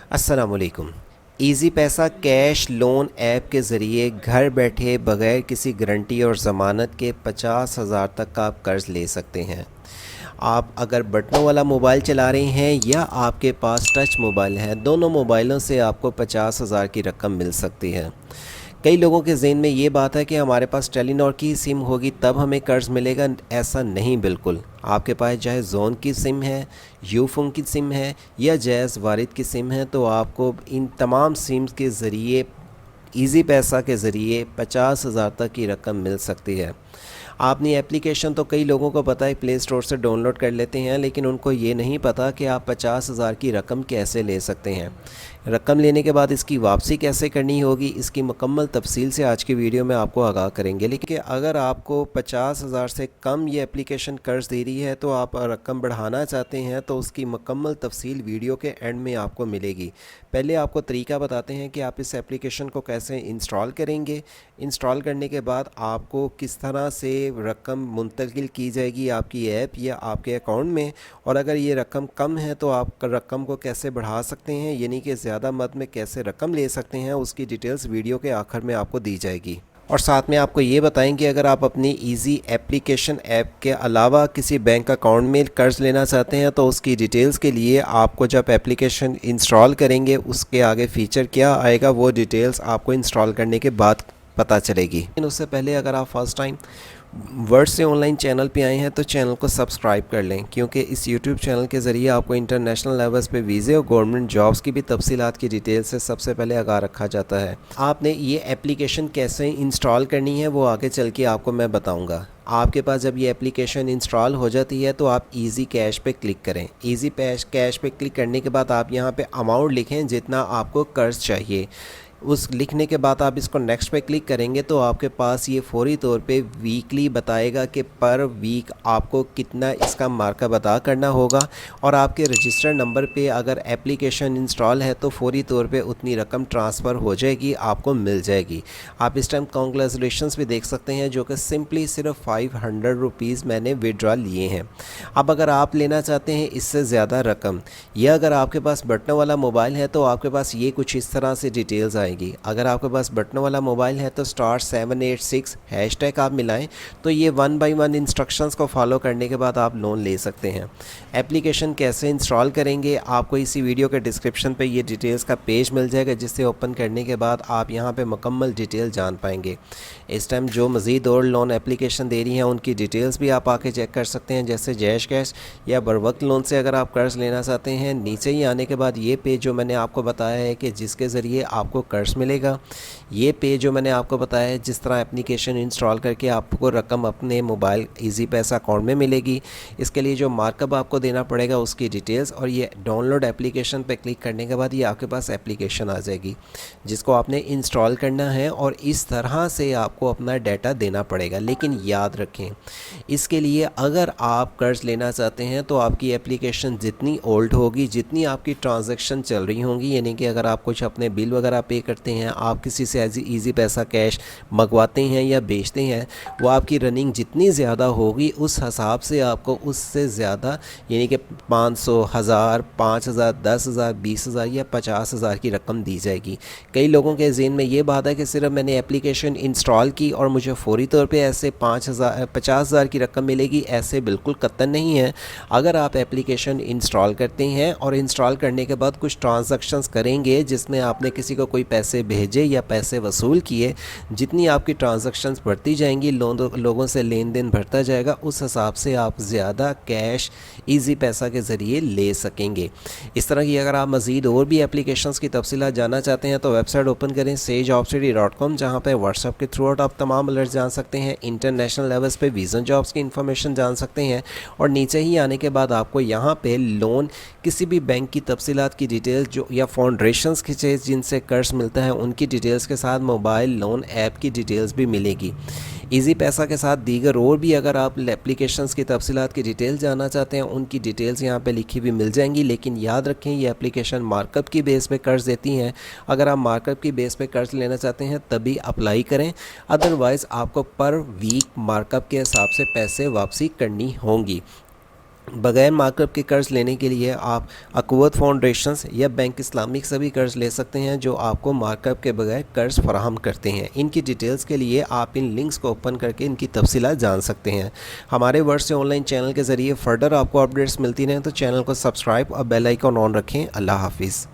अस्सलामुअलैकुम। ईज़ी पैसा cash loan app के ज़रिए घर बैठे बग़ैर किसी गारंटी और ज़मानत के 50,000 तक का आप कर्ज़ ले सकते हैं। आप अगर बटनों वाला मोबाइल चला रहे हैं या आपके पास टच मोबाइल है, दोनों मोबाइलों से आपको 50,000 की रकम मिल सकती है। कई लोगों के ज़हन में ये बात है कि हमारे पास टेलीनॉर की सिम होगी तब हमें कर्ज़ मिलेगा। ऐसा नहीं, बिल्कुल। आपके पास चाहे जोन की सिम है, यूफोन की सिम है या जैज़ वारिद की सिम है, तो आपको इन तमाम सिम्स के ज़रिए ईज़ी पैसा के ज़रिए 50,000 तक की रकम मिल सकती है। आपने एप्लीकेशन तो कई लोगों को पता है, प्ले स्टोर से डाउनलोड कर लेते हैं, लेकिन उनको ये नहीं पता कि आप 50,000 की रकम कैसे ले सकते हैं। रकम लेने के बाद इसकी वापसी कैसे करनी होगी, इसकी मुकम्मल तफसील से आज की वीडियो में आपको आगाह करेंगे। लेकिन अगर आपको 50,000 से कम ये एप्लीकेशन कर्ज दे रही है तो आप रकम बढ़ाना चाहते हैं, तो उसकी मुकम्मल तफसील वीडियो के एंड में आपको मिलेगी। पहले आपको तरीका बताते हैं कि आप इस एप्लीकेशन को कैसे इंस्टॉल करेंगे। इंस्टॉल करने के बाद आपको किस तरह से रकम मुंतकिल की जाएगी आपकी ऐप या आपके अकाउंट में, और अगर ये रकम कम है तो आप रकम को कैसे बढ़ा सकते हैं, यानी कि ज़्यादा मद में कैसे रकम ले सकते हैं, उसकी डिटेल्स वीडियो के आखिर में आपको दी जाएगी। और साथ में आपको ये बताएंगे अगर आप अपनी ईज़ी एप्लीकेशन ऐप के अलावा किसी बैंक अकाउंट में कर्ज़ लेना चाहते हैं तो उसकी डिटेल्स के लिए आपको जब एप्लीकेशन इंस्टॉल करेंगे उसके आगे फ़ीचर क्या आएगा, वो डिटेल्स आपको इंस्टॉल करने के बाद पता चलेगी। लेकिन उससे पहले अगर आप फर्स्ट टाइम वर्ड से ऑनलाइन चैनल पे आए हैं तो चैनल को सब्सक्राइब कर लें, क्योंकि इस यूट्यूब चैनल के ज़रिए आपको इंटरनेशनल लेवल्स पे वीज़े और गवर्नमेंट जॉब्स की भी तफसीलात की डिटेल से सबसे पहले आगाह रखा जाता है। आपने ये एप्लीकेशन कैसे इंस्टॉल करनी है वो आगे चल के आपको मैं बताऊँगा। आपके पास जब ये एप्लीकेशन इंस्टॉल हो जाती है तो आप ईज़ी कैश पे क्लिक करें। ईज़ी कैश पे क्लिक करने के बाद आप यहाँ पे अमाउंट लिखें जितना आपको कर्ज चाहिए। उस लिखने के बाद आप इसको नेक्स्ट पे क्लिक करेंगे तो आपके पास ये फौरी तौर पे वीकली बताएगा कि पर वीक आपको कितना इसका मार्कअप अदा करना होगा, और आपके रजिस्टर नंबर पे अगर एप्लीकेशन इंस्टॉल है तो फौरी तौर पे उतनी रकम ट्रांसफ़र हो जाएगी, आपको मिल जाएगी। आप इस टाइम कॉन्ग्रेचुलेशंस भी देख सकते हैं, जो कि सिंपली सिर्फ 500 रुपीज़ मैंने विड्रॉ लिए हैं। अब अगर आप लेना चाहते हैं इससे ज़्यादा रकम, या अगर आपके पास बटनों वाला मोबाइल है तो आपके पास ये कुछ इस तरह से डिटेल्स आएगी। अगर आपके पास बटनों वाला मोबाइल है तो *786 हैशटैग आप मिलाएं तो ये 1 बाय 1 इंस्ट्रक्शंस को फॉलो करने के बाद आप लोन ले सकते हैं। एप्लीकेशन कैसे इंस्टॉल करेंगे आपको इसी वीडियो के डिस्क्रिप्शन पे ये डिटेल्स का पेज मिल जाएगा, जिससे ओपन करने के बाद आप यहाँ पे मुकम्मल डिटेल जान पाएंगे। इस टाइम जो मज़ीद और लोन एप्लीकेशन दे रही हैं उनकी डिटेल्स भी आप आके चेक कर सकते हैं, जैसे जैश कैश या बरवक्त लोन से अगर आप कर्ज़ लेना चाहते हैं। नीचे ही आने के बाद ये पेज जो मैंने आपको बताया है कि जिसके ज़रिए आपको कर्ज मिलेगा, ये पेज जो मैंने आपको बताया है जिस तरह एप्लीकेशन इंस्टॉल करके आपको रकम अपने मोबाइल ईज़ी पैसा अकाउंट में मिलेगी, इसके लिए जो मार्कअप आपको देना पड़ेगा उसकी डिटेल्स, और ये डाउनलोड एप्लीकेशन पे क्लिक करने के बाद ये आपके पास एप्लीकेशन आ जाएगी जिसको आपने इंस्टॉल करना है, और इस तरह से आपको अपना डाटा देना पड़ेगा। लेकिन याद रखें, इसके लिए अगर आप कर्ज लेना चाहते हैं तो आपकी एप्लीकेशन जितनी ओल्ड होगी, जितनी आपकी ट्रांजैक्शन चल रही होंगी, यानी कि अगर आप कुछ अपने बिल वगैरह पे करते हैं, आप किसी से ईज़ी पैसा कैश मंगवाते हैं या बेचते हैं, वो आपकी रनिंग जितनी ज़्यादा होगी उस हिसाब से आपको उससे ज़्यादा, यानी कि 500, 1000, 5000, 10,000, 20,000 या 50,000 की रकम दी जाएगी। कई लोगों के ज़हन में ये बात है कि सिर्फ मैंने एप्लीकेशन इंस्टॉल की और मुझे फौरी तौर पे ऐसे 50,000 की रकम मिलेगी। ऐसे बिल्कुल कतई नहीं है। अगर आप एप्लीकेशन इंस्टॉल करते हैं और इंस्टॉल करने के बाद कुछ ट्रांजैक्शंस करेंगे जिसमें आपने किसी को कोई पैसे भेजे या पैसे वसूल किए, जितनी आपकी ट्रांजैक्शंस बढ़ती जाएंगी, लोगों से लेन देन बढ़ता जाएगा, उस हिसाब से आप ज़्यादा कैश ईज़ी पैसा के ज़रिए ले सकेंगे। इस तरह की अगर आप मज़ीद और भी एप्लीकेशंस की तफसीलात जानना चाहते हैं तो वेबसाइट ओपन करें sageopcity.com, जहाँ पे व्हाट्सएप के थ्रू आप तमाम अलर्ट जान सकते हैं, इंटरनेशनल लेवल्स पे वीज़ा जॉब्स की इन्फॉर्मेशन जान सकते हैं, और नीचे ही आने के बाद आपको यहाँ पे लोन, किसी भी बैंक की तफसीलात की डिटेल जो या फाउंडेशंस की जिनसे कर्ज मिलता है उनकी डिटेल्स के साथ मोबाइल लोन ऐप की डिटेल्स भी मिलेगी। ईज़ी पैसा के साथ दीगर और भी अगर आप एप्लीकेशंस की तफसीलात की डिटेल जानना चाहते हैं उनकी डिटेल्स यहाँ पे लिखी हुई मिल जाएंगी। लेकिन याद रखें, ये एप्लीकेशन मार्कअप की बेस पे कर्ज देती हैं। अगर आप मार्कअप की बेस पे कर्ज लेना चाहते हैं तभी अप्लाई करें, अदरवाइज़ आपको पर वीक मार्कअप के हिसाब से पैसे वापसी करनी होंगी। बगैर मार्कअप के कर्ज़ लेने के लिए आप अक़ुवत फाउंडेशंस या बैंक इस्लामिक से भी कर्ज़ ले सकते हैं, जो आपको मार्कअप के बगैर कर्ज़ फराहम करते हैं। इनकी डिटेल्स के लिए आप इन लिंक्स को ओपन करके इनकी तफसीलात जान सकते हैं। हमारे वर्ड से ऑनलाइन चैनल के ज़रिए फ़र्दर आपको अपडेट्स मिलती रहें तो चैनल को सब्सक्राइब और बेल आइकन ऑन रखें। अल्लाह हाफिज़।